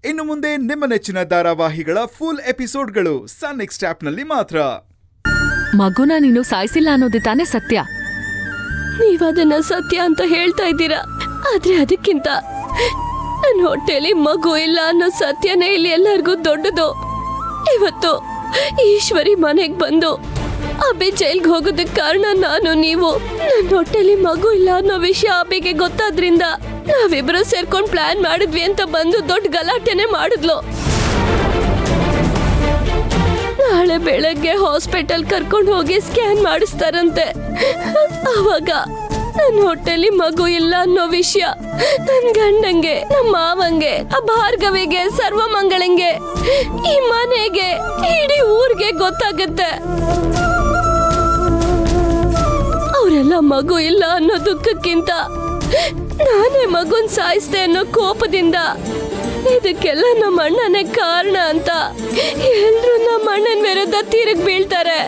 ಇನ್ನು ಮುಂದೆ ನಿಮ್ಮ ನೆಚ್ಚಿನ ಧಾರಾವಾಹಿಗಳ ಫುಲ್ ಎಪಿಸೋಡ್ಗಳು ಸನ್ ನೆಕ್ಸ್ಟ್ ಆಪ್ನಲ್ಲಿ ಮಾತ್ರ. ಮಗುನ ನೀನು ಸಾಯಿಸಿಲ್ಲ ಅನ್ನೋದೇ ತಾನೇ ಸತ್ಯ. ನೀವದನ್ನ ಸತ್ಯ ಅಂತ ಹೇಳ್ತಾ ಇದ್ದೀರಾ, ಆದ್ರೆ ಅದಕ್ಕಿಂತ ನನ್ನ ಹೊಟ್ಟೆಲಿ ಮಗು ಇಲ್ಲ ಅನ್ನೋ ಸತ್ಯನೇ ಇಲ್ಲಿ ಎಲ್ಲರಿಗೂ ದೊಡ್ಡದು. ಇವತ್ತು ಈಶ್ವರಿ ಮನೆಗ್ ಬಂದು ಅಬ್ಬಿ ಜೈಲ್ಗೆ ಹೋಗೋದಕ್ಕೆ ಕಾರಣ ನಾನು, ನೀವು. ನನ್ನ ಹೊಟ್ಟೆಲಿ ಮಗು ಇಲ್ಲ ಅನ್ನೋ ವಿಷಯ ಅಬ್ಬಿಗೆ ಗೊತ್ತಾದ್ರಿಂದ ನಾವಿಬ್ರು ಸೇರ್ಕೊಂಡು ಪ್ಲಾನ್ ಮಾಡಿದ್ವಿ ಅಂತ ಬಂದು ದೊಡ್ಡ ಗಲಾಟೆನೆ ಮಾಡಿದ್ಲು. ನಾಳೆ ಬೆಳಗ್ಗೆ ಹಾಸ್ಪಿಟಲ್ ಕರ್ಕೊಂಡು ಹೋಗಿ ಸ್ಕ್ಯಾನ್ ಮಾಡಿಸ್ತಾರಂತೆ. ಅವಾಗ ನನ್ನ ಹೊಟ್ಟೆಲಿ ಮಗು ಇಲ್ಲ ಅನ್ನೋ ವಿಷಯ ನನ್ನ ಗಂಡಂಗೆ, ನಮ್ಮ ಮಾವಂಗೆ, ಆ ಭಾರ್ಗವಿಗೆ, ಸರ್ವಮಂಗಳಂಗೆ, ಈ ಮನೆಗೆ, ಇಡೀ ಊರಿಗೆ ಗೊತ್ತಾಗತ್ತೆ. ಅವರೆಲ್ಲ ಮಗು ಇಲ್ಲ ಅನ್ನೋ ದುಃಖಕ್ಕಿಂತ ನಾನೇ ಮಗುನ್ ಸಾಯಿಸ್ದೆ ಅನ್ನೋ ಕೋಪದಿಂದ ಇದಕ್ಕೆಲ್ಲ ನಮ್ಮ ಅಣ್ಣನೇ ಕಾರಣ ಅಂತ ಎಲ್ರು ನಮ್ಮ ಅಣ್ಣನ ವಿರುದ್ಧ ತಿರುಗಿ ಬೀಳ್ತಾರೆ.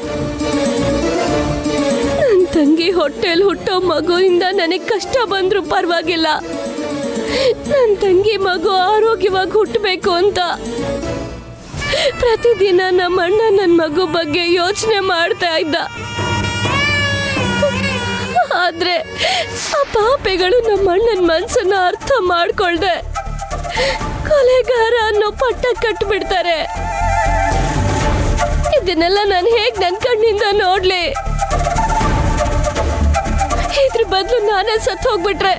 ನನ್ನ ತಂಗಿ ಹೊಟ್ಟೆಲ್ ಹುಟ್ಟೋ ಮಗುವಿಂದ ನನಗೆ ಕಷ್ಟ ಬಂದ್ರೂ ಪರವಾಗಿಲ್ಲ, ನನ್ನ ತಂಗಿ ಮಗು ಆರೋಗ್ಯವಾಗಿ ಹುಟ್ಟಬೇಕು ಅಂತ ಪ್ರತಿದಿನ ನಮ್ಮ ಅಣ್ಣ ನನ್ನ ಮಗು ಬಗ್ಗೆ ಯೋಚನೆ ಮಾಡ್ತಾ ಇದ್ದ. ಆದ್ರೆ ಆ ಪಾಪೆಗಳು ನಮ್ಮ ಅಣ್ಣನ ಮನ್ಸನ್ನ ಅರ್ಥ ಮಾಡ್ಕೊಳ್ದೆ ಕೊಲೆಗಾರ ಅನ್ನೋ ಪಟ್ಟ ಕಟ್ಬಿಡ್ತಾರೆ. ಇದನ್ನೆಲ್ಲ ನಾನು ಹೇಗ್ ನನ್ನ ಕಣ್ಣಿಂದ ನೋಡ್ಲಿ? ಇದ್ರ ಬದಲು ನಾನೇ ಸತ್ತು ಹೋಗ್ಬಿಟ್ರೆ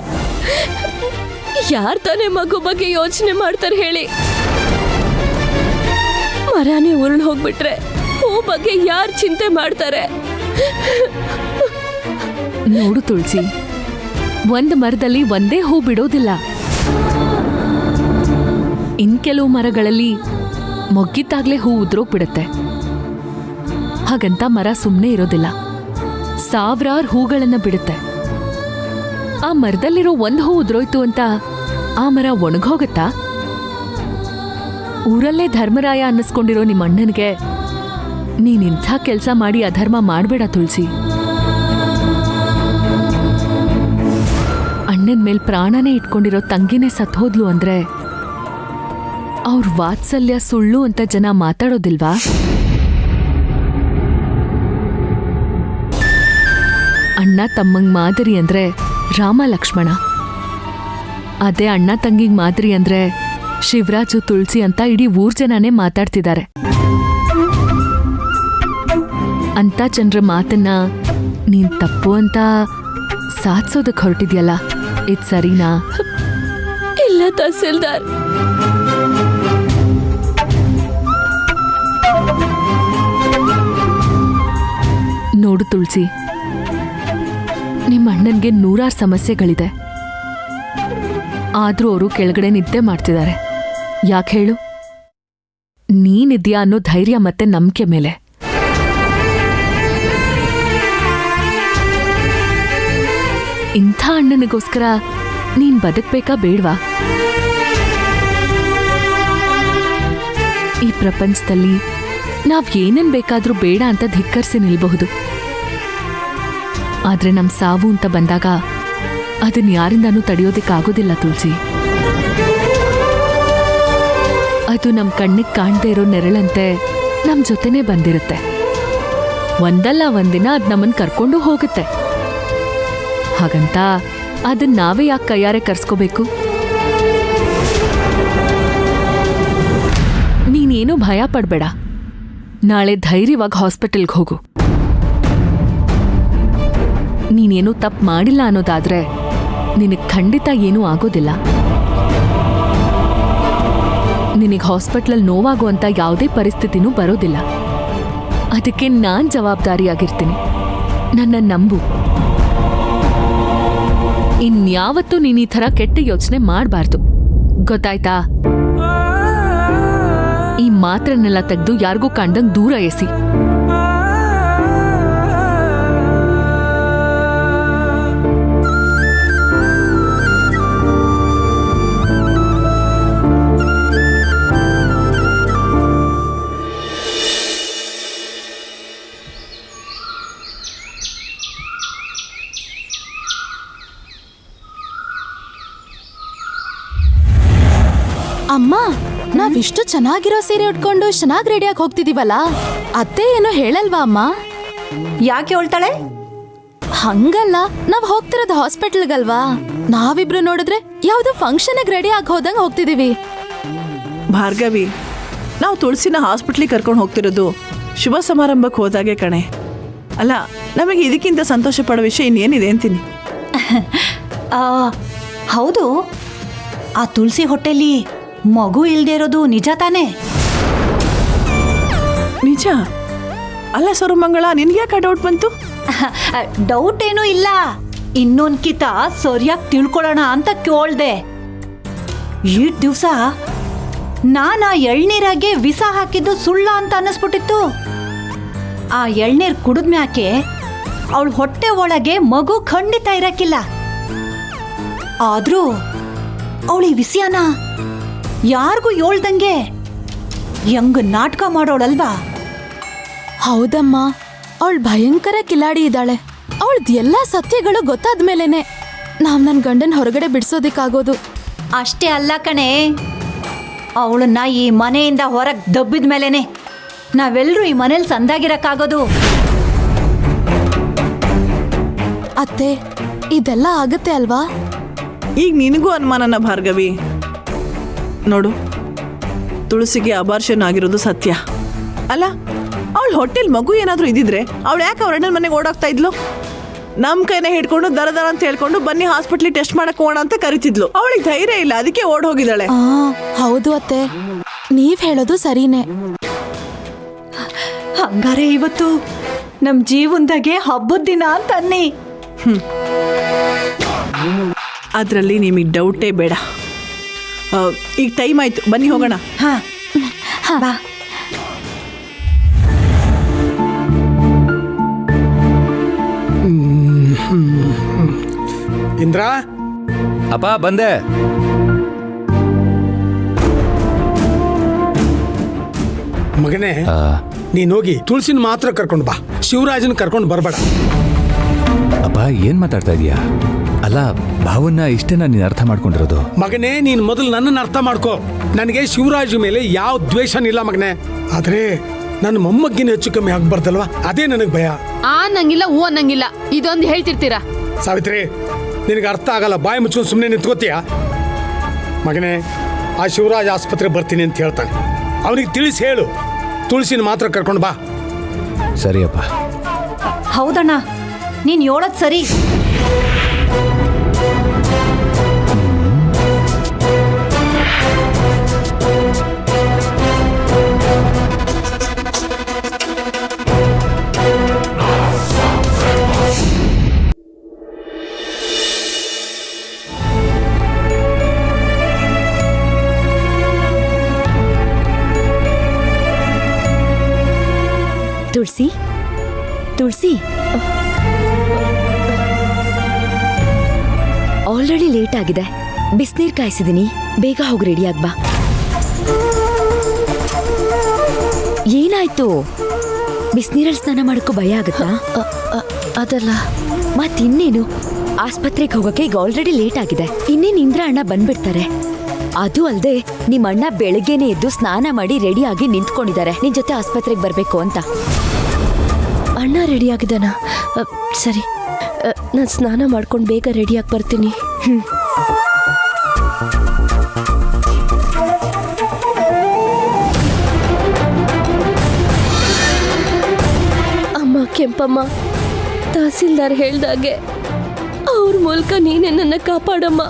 ಯಾರ್ ತಾನೇ ಮಗು ಬಗ್ಗೆ ಯೋಚನೆ ಮಾಡ್ತಾರೆ ಹೇಳಿ? ಮರಾನೇ ಉರುಳು ಹೋಗ್ಬಿಟ್ರೆ ಹೂ ಬಗ್ಗೆ ಯಾರು ಚಿಂತೆ ಮಾಡ್ತಾರೆ? ನೋಡು ತುಳಸಿ, ಒಂದ್ ಮರದಲ್ಲಿ ಒಂದೇ ಹೂ ಬಿಡೋದಿಲ್ಲ. ಇನ್ ಕೆಲವು ಮರಗಳಲ್ಲಿ ಮೊಗ್ಗಿದ್ದಾಗ್ಲೇ ಹೂ ಉದ್ರೋಗ್ಬಿಡತ್ತೆ. ಹಾಗಂತ ಮರ ಸುಮ್ಮನೆ ಇರೋದಿಲ್ಲ, ಸಾವಿರಾರು ಹೂಗಳನ್ನ ಬಿಡುತ್ತೆ. ಆ ಮರದಲ್ಲಿರೋ ಒಂದ್ ಹೂ ಉದ್ರೋಯ್ತು ಅಂತ ಆ ಮರ ಒಣಗೋಗತ್ತಾ? ಊರಲ್ಲೇ ಧರ್ಮರಾಯ ಅನ್ನಿಸ್ಕೊಂಡಿರೋ ನಿಮ್ಮ ಅಣ್ಣನಿಗೆ ನೀನಿಂಥ ಕೆಲಸ ಮಾಡಿ ಅಧರ್ಮ ಮಾಡ್ಬೇಡ ತುಳಸಿ. ಅಣ್ಣನ ಮೇಲ್ ಪ್ರಾಣನೇ ಇಟ್ಕೊಂಡಿರೋ ತಂಗಿನೇ ಸತ್ಹೋದ್ಲು ಅಂದ್ರೆ ಅವ್ರ ವಾತ್ಸಲ್ಯ ಸುಳ್ಳು ಅಂತ ಜನ ಮಾತಾಡೋದಿಲ್ವಾ? ಅಣ್ಣ ತಮ್ಮಂಗ್ ಮಾದರಿ ಅಂದ್ರೆ ರಾಮ ಲಕ್ಷ್ಮಣ, ಅದೇ ಅಣ್ಣ ತಂಗಿಗ್ ಮಾದರಿ ಅಂದ್ರೆ ಶಿವರಾಜು ತುಳಸಿ ಅಂತ ಇಡೀ ಊರ್ ಜನನೇ ಮಾತಾಡ್ತಿದ್ದಾರೆ. ಅಂತ ಜನರ ಮಾತನ್ನ ನೀನ್ ತಪ್ಪು ಅಂತ ಸಾಧಿಸೋದಕ್ಕೆ ಹೊರಟಿದ್ಯಲ್ಲ, ಇದ್ ಸರಿನಾ? ಇಲ್ಲ ತಹಸೀಲ್ದಾರ್, ನೋಡು ತುಳಸಿ, ನಿಮ್ಮ ಅಣ್ಣನ್ಗೆ 100 ಸಮಸ್ಯೆಗಳಿದೆ. ಆದ್ರೂ ಅವರು ಕೆಳಗಡೆ ನಿದ್ದೆ ಮಾಡ್ತಿದ್ದಾರೆ. ಯಾಕೆ ಹೇಳು? ನೀನಿದ್ಯಾ ಅನ್ನೋ ಧೈರ್ಯ ಮತ್ತೆ ನಂಬಿಕೆ ಮೇಲೆ. ಇಂಥ ಅಣ್ಣನಿಗೋಸ್ಕರ ನೀನ್ ಬದುಕ್ಬೇಕಾ ಬೇಡ್ವಾ? ಈ ಪ್ರಪಂಚದಲ್ಲಿ ನಾವ್ ಏನೇನ್ ಬೇಕಾದ್ರೂ ಬೇಡ ಅಂತ ಧಿಕ್ಕರಿಸಿ ನಿಲ್ಬಹುದು. ಆದ್ರೆ ನಮ್ ಸಾವು ಅಂತ ಬಂದಾಗ ಅದನ್ನ ಯಾರಿಂದಾನೂ ತಡೆಯೋದಿಕ್ಕಾಗೋದಿಲ್ಲ ತುಳಸಿ. ಅದು ನಮ್ ಕಣ್ಣಿಗೆ ಕಾಣದೇ ಇರೋ ನೆರಳಂತೆ ನಮ್ ಜೊತೆನೇ ಬಂದಿರುತ್ತೆ. ಒಂದಲ್ಲ ಒಂದಿನ ಅದ್ ನಮ್ಮನ್ ಕರ್ಕೊಂಡು ಹೋಗುತ್ತೆ. ಹಾಗಂತ ಅದನ್ನ ನಾವೇ ಯಾಕೆ ಕೈಯಾರೆ ಕರ್ಸ್ಕೋಬೇಕು? ನೀನೇನು ಭಯ ಪಡ್ಬೇಡ. ನಾಳೆ ಧೈರ್ಯವಾಗಿ ಹಾಸ್ಪಿಟಲ್ಗೆ ಹೋಗು. ನೀನೇನು ತಪ್ಪು ಮಾಡಿಲ್ಲ ಅನ್ನೋದಾದ್ರೆ ನಿನಗೆ ಖಂಡಿತ ಏನೂ ಆಗೋದಿಲ್ಲ. ನಿನಗೆ ಹಾಸ್ಪಿಟ್ಲಲ್ಲಿ ನೋವಾಗುವಂತ ಯಾವುದೇ ಪರಿಸ್ಥಿತಿನೂ ಬರೋದಿಲ್ಲ. ಅದಕ್ಕೆ ನಾನ್ ಜವಾಬ್ದಾರಿಯಾಗಿರ್ತೀನಿ. ನನ್ನ ನಂಬು. ಇನ್ಯಾವತ್ತೂ ನೀನ್ ಈ ಥರ ಕೆಟ್ಟ ಯೋಚನೆ ಮಾಡಬಾರ್ದು, ಗೊತ್ತಾಯ್ತಾ? ಈ ಮಾತ್ರನ್ನೆಲ್ಲ ತೆಗೆದು ಯಾರಿಗೂ ಕಂಡಂಗ್ ದೂರ ಎಸಿ. ಅಮ್ಮ, ನಾವಿಷ್ಟು ಚೆನ್ನಾಗಿರೋ ಸೀರೆ ಉಟ್ಕೊಂಡು ಚೆನ್ನಾಗಿ ರೆಡಿಯಾಗಿ ಹೋಗ್ತಿದೀವಲ್ಲ, ಅತ್ತೆ ಏನೋ ಹೇಳಲ್ವಾ ಅಮ್ಮ? ಯಾಕೆ ಹೇಳ್ತಾಳೆ? ಹಂಗಲ್ಲ, ನಾವ್ ಹೋಗ್ತಿರೋದು ಹಾಸ್ಪಿಟಲ್ಗಲ್ವಾ. ನಾವಿಬ್ರು ನೋಡಿದ್ರೆ ಯಾವ್ದೋ ಫಂಕ್ಷನ್ ರೆಡಿ ಆಗಿ ಹೋದಂಗ್ ಹೋಗ್ತಿದೀವಿ. ಭಾರ್ಗವಿ, ನಾವು ತುಳಸಿನ ಹಾಸ್ಪಿಟ್ಲಿಗೆ ಕರ್ಕೊಂಡು ಹೋಗ್ತಿರೋದು ಶುಭ ಸಮಾರಂಭಕ್ಕೆ ಹೋದಾಗೆ ಕಣೆ. ಅಲ್ಲ, ನಮಗೆ ಇದಕ್ಕಿಂತ ಸಂತೋಷ ಪಡೋ ವಿಷಯ ಇನ್ನೇನಿದೆ ಅಂತೀನಿ. ಹೌದು, ಆ ತುಳಸಿ ಹೊಟ್ಟೆಲಿ ಮಗು ಇಲ್ದೇ ಇರೋದು ನಿಜ ತಾನೇ? ನಿಜ. ಅಲ್ಲ ಸರ್ವಮಂಗಳ, ನಿನ್ಗೆ ಯಾಕೆ ಡೌಟ್ ಬಂತು? ಡೌಟ್ ಏನೂ ಇಲ್ಲ, ಇನ್ನೊಂದ್ಕಿತ ಸರಿಯಾಗಿ ತಿಳ್ಕೊಳ್ಳೋಣ ಅಂತ ಕೇಳ್ದೆ. ಈ ದಿವ್ಸ ನಾನು ಆ ಎಳ್ನೀರಾಗೆ ವಿಷ ಹಾಕಿದ್ದು ಸುಳ್ಳ ಅಂತ ಅನ್ನಿಸ್ಬಿಟ್ಟಿತ್ತು. ಆ ಎಳ್ನೀರ್ ಕುಡಿದ್ಮ್ಯಾಕೆ ಅವಳ ಹೊಟ್ಟೆ ಒಳಗೆ ಮಗು ಖಂಡಿತ ಇರಕ್ಕಿಲ್ಲ. ಆದ್ರೂ ಅವಳಿ ವಿಷಯನ ಯಾರಿಗೂ ಹೇಳ್ದಂಗೆ ಹೆಂಗ್ ನಾಟಕ ಮಾಡೋಳಲ್ವಾ? ಹೌದಮ್ಮ, ಅವಳು ಭಯಂಕರ ಕಿಲಾಡಿ ಇದ್ದಾಳೆ. ಅವಳದ್ ಎಲ್ಲಾ ಸತ್ಯಗಳು ಗೊತ್ತಾದ್ಮೇಲೆನೆ ನಾವ್ ನನ್ ಗಂಡನ್ ಹೊರಗಡೆ ಬಿಡ್ಸೋದಿಕ್ಕಾಗೋದು. ಅಷ್ಟೇ ಅಲ್ಲ ಕಣೆ, ಅವಳನ್ನ ಈ ಮನೆಯಿಂದ ಹೊರಗೆ ದಬ್ಬಿದ ಮೇಲೇನೆ ನಾವೆಲ್ಲರೂ ಈ ಮನೇಲಿ ಸಂದಾಗಿರಕ್ಕಾಗೋದು. ಅತ್ತೆ, ಇದೆಲ್ಲ ಆಗತ್ತೆ ಅಲ್ವಾ? ಈಗ ನಿನಗೂ ಅನುಮಾನನ ಭಾರ್ಗವಿ? ನೋಡು, ತುಳಸಿಗೆ ಅಬಾರ್ಷನ್ ಆಗಿರೋದು ಸತ್ಯ ಅಲ್ಲ. ಅವಳು ಹೊಟ್ಟೆಲ್ ಮಗು ಏನಾದರೂ ಇದ್ದಿದ್ರೆ ಅವಳು ಯಾಕೆ ಅವ್ರ ಅಣ್ಣನ ಮನೆಗೆ ಓಡೋಗ್ತಾ ಇದ್ಲು? ನಮ್ಮ ಕೈನ ಹಿಡ್ಕೊಂಡು ದರ ಅಂತ ಹೇಳ್ಕೊಂಡು ಬನ್ನಿ ಹಾಸ್ಪಿಟ್ಲಿಗೆ ಟೆಸ್ಟ್ ಮಾಡಕ್ ಹೋಗೋಣ ಅಂತ ಕರಿತಿದ್ಲು. ಅವಳಿಗೆ ಧೈರ್ಯ ಇಲ್ಲ, ಅದಕ್ಕೆ ಓಡ್ ಹೋಗಿದ್ದಾಳೆ. ಹೌದು ಅತ್ತೆ, ನೀವ್ ಹೇಳೋದು ಸರಿನೇ. ಹಂಗಾರೆ ಇವತ್ತು ನಮ್ ಜೀವನದಾಗೆ ಹಬ್ಬದ ದಿನ ಅಂತ ಅನ್ನಿ. ಅದರಲ್ಲಿ ನಿಮಗೆ ಡೌಟೇ ಬೇಡ. ಈಗ ಟೈಮ್ ಆಯ್ತು, ಬನ್ನಿ ಹೋಗೋಣ. ಹಾ ಬಾ. ಇಂದ್ರ, ಅಪ್ಪ ಬಂದೆ. ಮಗನೇ, ನೀನ್ ಹೋಗಿ ತುಳಸಿನ ಮಾತ್ರ ಕರ್ಕೊಂಡು ಬಾ, ಶಿವರಾಜನ್ ಕರ್ಕೊಂಡು ಬರ್ಬೇಡ. ಅಪ್ಪ ಏನ್ ಮಾತಾಡ್ತಾ ಇದೀಯಾ? ಅಲ್ಲ, ಭಾವನ್ನ ಇಷ್ಟೇನ ನೀನ್ ಅರ್ಥ ಮಾಡ್ಕೊಂಡಿರೋದು? ಮಗನೇ, ನೀನ್ ಮೊದಲು ನನ್ನನ್ನು ಅರ್ಥ ಮಾಡ್ಕೋ. ನನಗೆ ಶಿವರಾಜ್ ಮೇಲೆ ಯಾವ ದ್ವೇಷನಿಲ್ಲ ಮಗನೇ. ಆದ್ರೆ ನನ್ನ ಮೊಮ್ಮಗ್ಗಿನ ಹೆಚ್ಚು ಕಮ್ಮಿ ಆಗ್ಬಾರ್ದಲ್ವಾ, ಅದೇ ನನಗೆ ಭಯ. ಅನ್ನಂಗಿಲ್ಲ ಹೂ ಅನ್ನಂಗಿಲ್ಲ, ಇದೊಂದು ಹೇಳ್ತಿರ್ತೀರಾ. ಸಾವಿತ್ರಿ, ನಿನಗೆ ಅರ್ಥ ಆಗಲ್ಲ, ಬಾಯಿ ಮುಚ್ಕೊಂಡು ಸುಮ್ಮನೆ ನಿಂತ್ಕೋತೀಯ? ಮಗನೇ, ಆ ಶಿವರಾಜ್ ಆಸ್ಪತ್ರೆ ಬರ್ತೀನಿ ಅಂತ ಹೇಳ್ತಾನೆ, ಅವನಿಗೆ ತಿಳಿಸಿ ಹೇಳು, ತುಳಸಿನ ಮಾತ್ರ ಕರ್ಕೊಂಡು ಬಾ. ಸರಿಯಪ್ಪ. ಹೌದಣ್ಣ, ನೀನ್ ಹೇಳೋದ್ ಸರಿ. ತುಳಸಿ, ತುಳಸಿ, ಆಲ್ರೆಡಿ ಲೇಟ್ ಆಗಿದೆ. ಬಿಸಿನೀರು ಕಾಯಿಸಿದೀನಿ, ಬೇಗ ಹೋಗಿ ರೆಡಿ ಆಗ್ಬಾ. ಏನಾಯ್ತು? ಬಿಸಿನೀರಲ್ಲಿ ಸ್ನಾನ ಮಾಡೋಕ್ಕೂ ಭಯ ಆಗುತ್ತಾ? ಅದಲ್ಲ. ಮತ್ತಿನ್ನೇನು, ಆಸ್ಪತ್ರೆಗೆ ಹೋಗಕ್ಕೆ ಈಗ ಆಲ್ರೆಡಿ ಲೇಟ್ ಆಗಿದೆ. ಇನ್ನೇನು ಇಂದ್ರ ಅಣ್ಣ ಬಂದ್ಬಿಡ್ತಾರೆ. ಅದು ಅಲ್ಲದೆ ನಿಮ್ಮ ಅಣ್ಣ ಬೆಳಗ್ಗೆನೆ ಎದ್ದು ಸ್ನಾನ ಮಾಡಿ ರೆಡಿಯಾಗಿ ನಿಂತ್ಕೊಂಡಿದ್ದಾರೆ ನಿನ್ ಜೊತೆ ಆಸ್ಪತ್ರೆಗೆ ಬರ್ಬೇಕು ಅಂತ. ಅಣ್ಣ ರೆಡಿ ಆಗಿದ್ದಾನ? ಸರಿ, ನಾನು ಸ್ನಾನ ಮಾಡ್ಕೊಂಡು ಬೇಗ ರೆಡಿಯಾಗಿ ಬರ್ತೀನಿ. ಅಮ್ಮ ಕೆಂಪಮ್ಮ, ತಹಸೀಲ್ದಾರ್ ಹೇಳ್ದಾಗೆ ಅವ್ರ ಮೂಲಕ ನೀನೇ ನನ್ನ ಕಾಪಾಡಮ್ಮ.